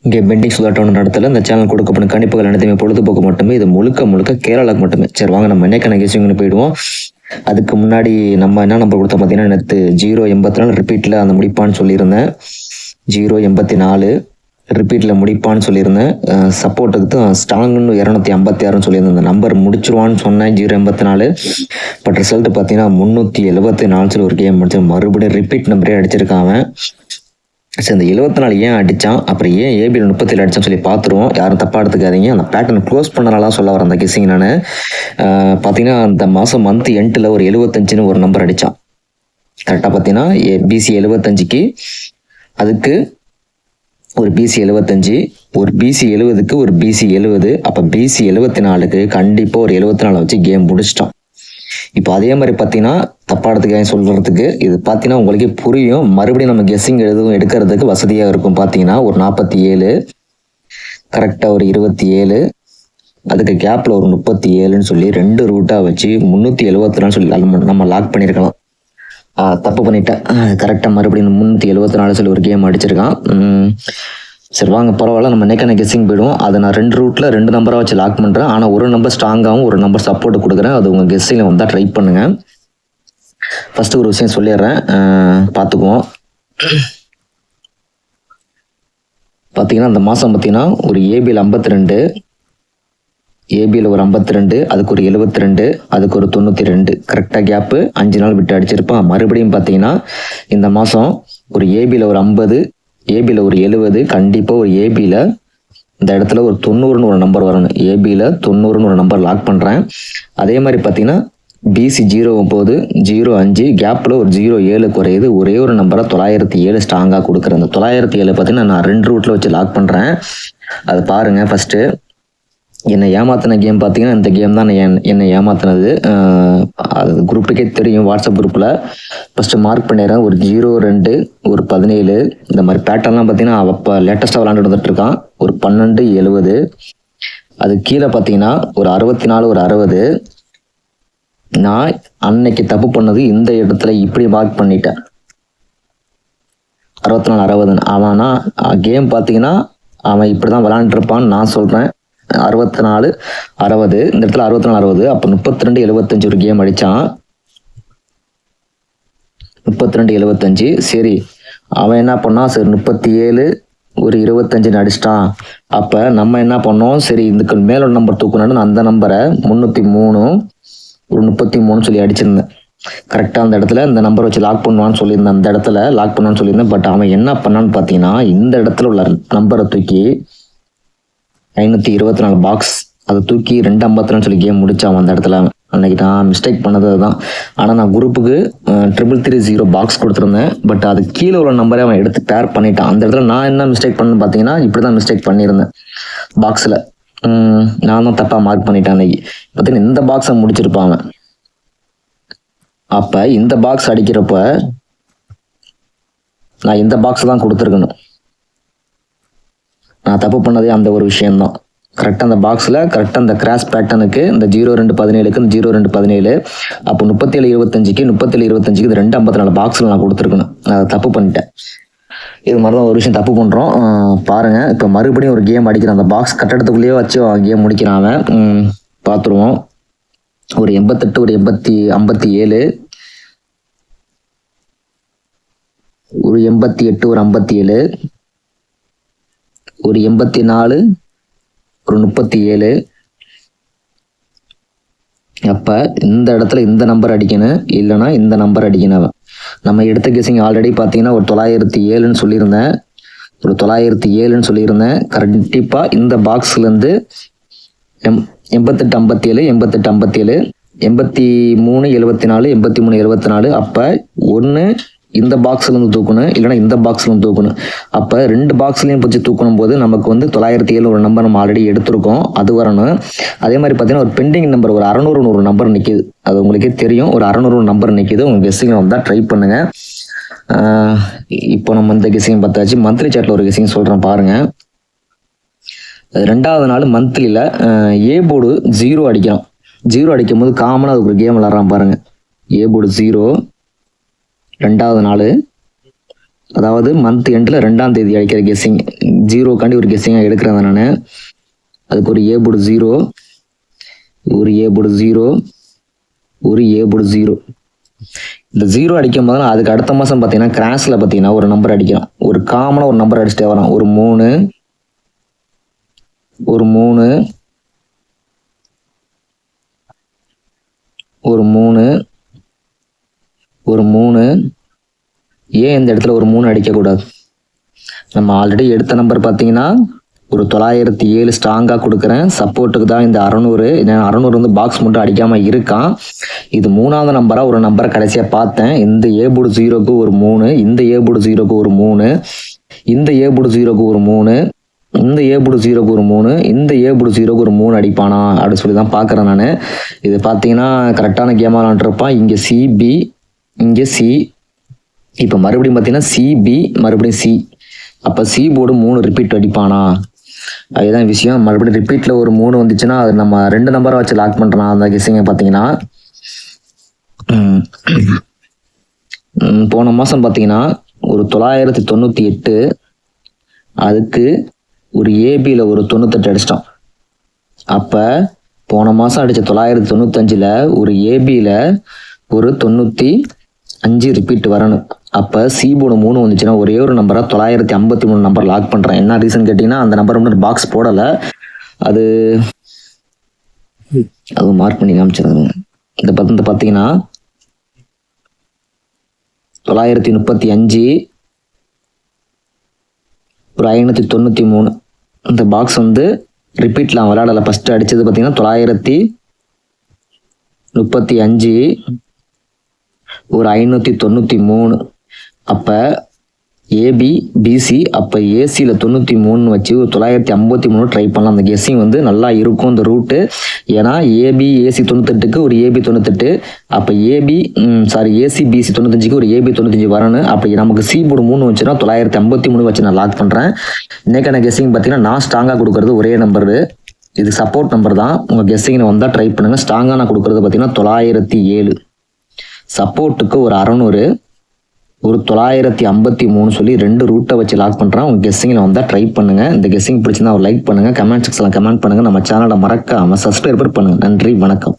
இங்கே பெண்டிங் சுதாட்டோட நடத்தல இந்த சேனல் கொடுக்கப்படும் கணிப்புகள் அனைத்துமே பொழுதுபோக்கு மட்டுமே. இது முழுக்க முழுக்க கேரளாக்கு மட்டுமே. சரி வாங்க நம்ம என்னைக்கான கெஸிங்னு போயிடுவோம். அதுக்கு முன்னாடி நம்ம என்ன நம்பர் கொடுத்தோம் பார்த்தீங்கன்னா, நேற்று 084 ரிப்பீட்டில் அந்த முடிப்பான்னு சொல்லியிருந்தேன். 084 ரிப்பீட்டில் முடிப்பான்னு சொல்லியிருந்தேன். சப்போர்ட்டுக்கு தான் ஸ்ட்ராங்னு 256 சொல்லியிருந்தேன். அந்த நம்பர் முடிச்சிருவான்னு சொன்னேன் 084. பட் ரிசல்ட் பார்த்தீங்கன்னா 374 ஒரு கேம் முடிச்சு மறுபடியும் ரிப்பீட் நம்பரே அடிச்சிருக்காங்க. சரி இந்த 74 ஏன் அடித்தான், அப்புறம் ஏன் ஏபியில் 37 அடித்தான்னு சொல்லி பார்த்துருவோம். யாரும் தப்பாக எடுத்துக்காதீங்க. அந்த பேட்டர்ன் க்ளோஸ் பண்ணனாலாம் சொல்ல வரேன் அந்த கெஸ்ஸிங் நான். பார்த்தீங்கன்னா அந்த மாதம் மந்த் எண்டில் ஒரு 75ன்னு ஒரு நம்பர் அடித்தான். கரெக்டாக பார்த்தீங்கன்னா பிசி 75க்கு அதுக்கு ஒரு பிசி 75, ஒரு பிசி 70க்கு ஒரு பிசி 70, அப்போ பிசி 74க்கு கண்டிப்பாக ஒரு 74 வச்சு கேம் முடிச்சிட்டான். இப்போ அதே மாதிரி பார்த்தீங்கன்னா தப்பாக எடுத்துக்க சொல்கிறதுக்கு இது பார்த்தீங்கன்னா உங்களுக்கே புரியும். மறுபடியும் நம்ம கெஸ்ஸிங் எடுக்கிறதுக்கு வசதியாக இருக்கும். பார்த்தீங்கன்னா ஒரு 47, கரெக்டாக ஒரு 27, அதுக்கு கேப்பில் ஒரு 37ன்னு சொல்லி 2 ரூட்டாக வச்சு 374 சொல்லி நம்ம லாக் பண்ணியிருக்கலாம். தப்பு பண்ணிட்டேன். கரெக்டாக மறுபடியும் 374 சொல்லி ஒரு கேம் அடிச்சிருக்கான். சரி வாங்க பரவாயில்ல, நம்ம நெக்கான கெஸ்ஸிங் போயிடுவோம். அதை நான் 2 ரூட்டில் 2 நம்பராக வச்சு லாக் பண்ணுறேன். ஆனால் ஒரு நம்பர் ஸ்ட்ராங்காகவும் ஒரு நம்பர் சப்போர்ட் கொடுக்குறேன். அது உங்கள் கெஸ்ஸிங்கில் வந்தால் ட்ரை பண்ணுங்கள். ஃபஸ்ட்டு ஒரு விஷயம் சொல்லிடுறேன், பார்த்துக்குவோம். பார்த்தீங்கன்னா அந்த மாதம் பார்த்தீங்கன்னா ஒரு ஏபியில் 52, ஏபியில் ஒரு 52, அதுக்கு ஒரு 72, அதுக்கு ஒரு 92, கரெக்டாக கேப்பு 5 நாள் விட்டு அடிச்சிருப்பான். மறுபடியும் பார்த்தீங்கன்னா இந்த மாதம் ஒரு ஏபியில் ஒரு 50, ஏபியில் ஒரு 70, கண்டிப்பாக ஒரு ஏபியில் இந்த இடத்துல ஒரு 90ன்னு ஒரு நம்பர் வரணும். ஏபியில் 90ன்னு ஒரு நம்பர் லாக் பண்ணுறேன். அதே மாதிரி பார்த்தீங்கன்னா பிசி 09, 05, கேப்பில் ஒரு 07 குறையுது. ஒரே ஒரு நம்பரை 907 ஸ்ட்ராங்காக கொடுக்குறேன். அந்த 907 பார்த்தீங்கன்னா நான் 2 ரூட்டில் வச்சு லாக் பண்ணுறேன். அது பாருங்கள். ஃபஸ்ட்டு என்னை ஏமாத்தின கேம் பார்த்தீங்கன்னா இந்த கேம் தான் என்னை ஏமாத்தினது. அது குரூப்புக்கே தெரியும், வாட்ஸ்அப் குரூப்பில். ஃபஸ்ட்டு மார்க் பண்ணிடுறேன். ஒரு 02, ஒரு 17, இந்த மாதிரி பேட்டர்ன்லாம் பார்த்தீங்கன்னா அப்போ லேட்டஸ்ட்டாக விளாண்டு வந்துட்டுருக்கான். ஒரு 1270, அது கீழே பார்த்தீங்கன்னா ஒரு 64, ஒரு 60. நான் அன்னைக்கு தப்பு பண்ணது இந்த இடத்துல இப்படி மார்க் பண்ணிட்டேன். 64, 60. அவனா கேம் பார்த்தீங்கன்னா அவன் இப்படி தான் விளாண்டுருப்பான்னு நான் சொல்கிறேன். 64, 60, இந்த இடத்துல 64, 60. அப்போ 32, 75 ஒரு கேம் அடித்தான். 32, 75. சரி அவன் என்ன பண்ணான், சரி 37, ஒரு 25 அடிச்சிட்டான். அப்போ நம்ம என்ன பண்ணோம், சரி இதுக்கு மேலோட நம்பர் தூக்கணும்னு அந்த நம்பரை 303, ஒரு 33 சொல்லி அடிச்சிருந்தேன். கரெக்டாக அந்த இடத்துல இந்த நம்பர் வச்சு லாக் பண்ணுவான்னு சொல்லியிருந்தேன். அந்த இடத்துல லாக் பண்ணுவான்னு சொல்லியிருந்தேன். பட் அவன் என்ன பண்ணான்னு பார்த்தீங்கன்னா இந்த இடத்துல உள்ள நம்பரை தூக்கி 524 பாக்ஸ் அதை தூக்கி 252 சொல்லி கேம் முடிச்சான் அந்த இடத்துல. அன்னைக்கு நான் மிஸ்டேக் பண்ணது தான். ஆனால் நான் குரூப்புக்கு 330 பாக்ஸ் கொடுத்துருந்தேன். பட் அது கீழே உள்ள நம்பரை அவன் எடுத்து பேர் பண்ணிட்டான். அந்த இடத்துல நான் என்ன மிஸ்டேக் பண்ணேன்னு பார்த்தீங்கன்னா இப்படி தான் மிஸ்டேக் பண்ணியிருந்தேன். பாக்ஸில் நான் தான் தப்பாக மார்க் பண்ணிட்டேன். அன்னைக்கு பார்த்தீங்கன்னா இந்த பாக்ஸை முடிச்சிருப்பாங்க. அப்போ இந்த பாக்ஸ் அடிக்கிறப்ப நான் இந்த பாக்ஸ் தான் கொடுத்துருக்கணும். நான் தப்பு பண்ணதே அந்த ஒரு விஷயம்தான். கரெக்டாக அந்த பாக்ஸில் கரெக்டாக அந்த கிராஸ் பேட்டர்னுக்கு இந்த 0217க்கு இந்த 0217, அப்போ 3725க்கு 3725க்கு இது 254 பாக்ஸில் நான் கொடுத்துருக்கணும். அதை தப்பு பண்ணிட்டேன். இது மாதிரி தான் ஒரு விஷயம் தப்பு பண்ணுறோம். பாருங்கள், இப்போ மறுபடியும் ஒரு கேம் அடிக்கிறான். அந்த பாக்ஸ் கட்டடத்துக்குள்ளேயே வச்சு கேம் முடிக்கிறான் அவன். பார்த்துருவோம். ஒரு 88, ஒரு 57, ஒரு 88, ஒரு 57, ஒரு 84, ஒரு 37. அப்போ இந்த இடத்துல இந்த நம்பர் அடிக்கணும், இல்லைனா இந்த நம்பர் அடிக்கணும். நம்ம எடுத்த கெஸிங் ஆல்ரெடி பார்த்தீங்கன்னா ஒரு 907ன்னு சொல்லியிருந்தேன். ஒரு 907ன்னு சொல்லியிருந்தேன். கண்டிப்பாக இந்த பாக்ஸ்லேருந்து 88, 57, 88, 57, 83, 74, 83, 74. அப்போ ஒன்று இந்த பாக்ஸ்லேருந்து தூக்கணும், இல்லைனா இந்த பாக்ஸ்லேருந்து தூக்கணும். அப்போ 2 பாக்ஸ்லேயும் வச்சு தூக்கணும் போது நமக்கு வந்து 907 ஒரு நம்பர் நம்ம ஆல்ரெடி எடுத்திருக்கோம், அது வரணும். அதே மாதிரி பார்த்தீங்கன்னா ஒரு பெண்டிங் நம்பர் ஒரு 600 ஒரு நம்பர் நிற்கிது. அது உங்களுக்கே தெரியும், ஒரு 600 நம்பர் நிற்கிது. உங்கள் கெஸ்ஸிங் வந்தால் ட்ரை பண்ணுங்கள். இப்போ நம்ம இந்த கெஸ்ஸிங் பார்த்தாச்சு. மந்த்லி சாட்டில் ஒரு கெஸ்ஸிங் சொல்கிறேன் பாருங்கள். 2வது நாள் மந்த்லியில் ஏ போர்டு 0 அடிக்கிறோம். 0 அடிக்கும் போது காமனாக அதுக்கு ஒரு கேம் விளாட்றான் பாருங்கள். A board 0. 2வது நாள் அதாவது மந்த் எண்டில் 2ஆம் தேதி அடிக்கிற கெஸ்ஸிங். ஜீரோக்காண்டி ஒரு கெஸ்ஸிங்காக எடுக்கிறேன் நான். அதுக்கு ஒரு ஏ போர்டு 0, ஒரு ஏ போர்டு 0, ஒரு ஏ போர்டு 0. இந்த 0 அடிக்கும் போது அதுக்கு அடுத்த மாதம் பார்த்தீங்கன்னா கிராஸில் பார்த்தீங்கன்னா ஒரு நம்பர் அடிக்கிறோம். ஒரு காமனாக ஒரு நம்பர் அடிச்சுட்டே வரோம். ஒரு 3, ஒரு 3, ஒரு 3, ஒரு 3. ஏன் இந்த இடத்துல ஒரு 3 அடிக்கக்கூடாது? நம்ம ஆல்ரெடி எடுத்த நம்பர் பார்த்தீங்கன்னா ஒரு 907 ஸ்ட்ராங்காக கொடுக்குறேன். சப்போர்ட்டுக்கு தான் இந்த 600. 600 வந்து பாக்ஸ் மட்டும் அடிக்காமல் இருக்கான். இது 3ஆவது நம்பராக ஒரு நம்பரை கடைசியாக பார்த்தேன். இந்த ஏ போர்டு 0க்கு ஒரு 3, இந்த ஏ போர்டு 0க்கு ஒரு 3, இந்த ஏ போர்டு 0க்கு ஒரு 3, இந்த ஏ போர்டு 0க்கு ஒரு 3, இந்த ஏ போர்டு 0க்கு ஒரு 3 அடிப்பானா அப்படின்னு சொல்லி தான் பார்க்குறேன் நான். இது பார்த்தீங்கன்னா கரெக்டான கேமாக விளாண்டுருப்பான். இங்கே சிபி, இங்கே சி, இப்போ மறுபடியும் பார்த்தீங்கன்னா சிபி, மறுபடியும் சி. அப்போ சி போர்டு 3 ரிப்பீட் அடிப்பானா? அதுதான் விஷயம். மறுபடியும் ரிப்பீட்டில் ஒரு 3 வந்துச்சுன்னா அது நம்ம 2 நம்பரை வச்சு லாக் பண்ணுறோம். அந்த கெஸ்ஸிங்கை பார்த்தீங்கன்னா போன மாதம் பார்த்தீங்கன்னா ஒரு 998, அதுக்கு ஒரு ஏபியில் ஒரு 98 அடிச்சிட்டோம். அப்போ போன மாதம் அடித்த 995ல் ஒரு ஏபியில் ஒரு 95 ரிப்பீட் வரணும். அப்போ சி போர்டு 3 வந்துச்சுன்னா ஒரே ஒரு நம்பராக 953 நம்பர் லாக் பண்ணுறேன். என்ன ரீசன் கேட்டிங்கன்னா அந்த நம்பர் வந்து பாக்ஸ் போடலை. அது மார்க் பண்ணி காமிச்சிருங்க. இந்த பார்த்தீங்கன்னா 935, ஒரு 593. இந்த பாக்ஸ் வந்து ரிப்பீட்லாம் விளையாடலை. ஃபஸ்ட்டு அடித்தது பார்த்தீங்கன்னா 935, ஒரு 593. அப்போ ஏபி பிசி, அப்போ ஏசியில் 93 வச்சு ஒரு 953 ட்ரை பண்ணலாம். அந்த கெஸ்ஸிங் வந்து நல்லா இருக்கும் இந்த ரூட்டு. ஏன்னா ஏபி ஏசி 98க்கு ஒரு ஏபி 98, அப்போ ஏசி பிசி 95க்கு ஒரு ஏபி 95 வரணும். அப்படி நமக்கு சி போர்டு 3 வச்சுன்னா 953 வச்சு நான் லாக் பண்ணுறேன். இன்னைக்கான கெஸ்ஸிங் பார்த்தீங்கன்னா நான் ஸ்ட்ராங்காக கொடுக்குறது ஒரே நம்பரு. இது சப்போர்ட் நம்பர் தான். உங்கள் கெஸ்ஸிங்கில் வந்தால் ட்ரை பண்ணுங்கள். ஸ்ட்ராங்காக நான் கொடுக்குறது பார்த்தீங்கன்னா 907. சப்போர்ட்டுக்கு ஒரு 600, ஒரு 953 சொல்லி 2 ரூட்டை வச்சு லாக் பண்ணுறேன். உங்கள் கெஸ்ஸிங்கில் வந்தால் ட்ரை பண்ணுங்கள். இந்த கெஸ்ஸிங் பிடிச்சிருந்தா ஒரு லைக் பண்ணுங்கள், கமெண்ட் செக்ஷனில் கமெண்ட் பண்ணுங்கள். நம்ம சேனலை மறக்காமல் சப்ஸ்கிரைப் பண்ணுங்கள். நன்றி, வணக்கம்.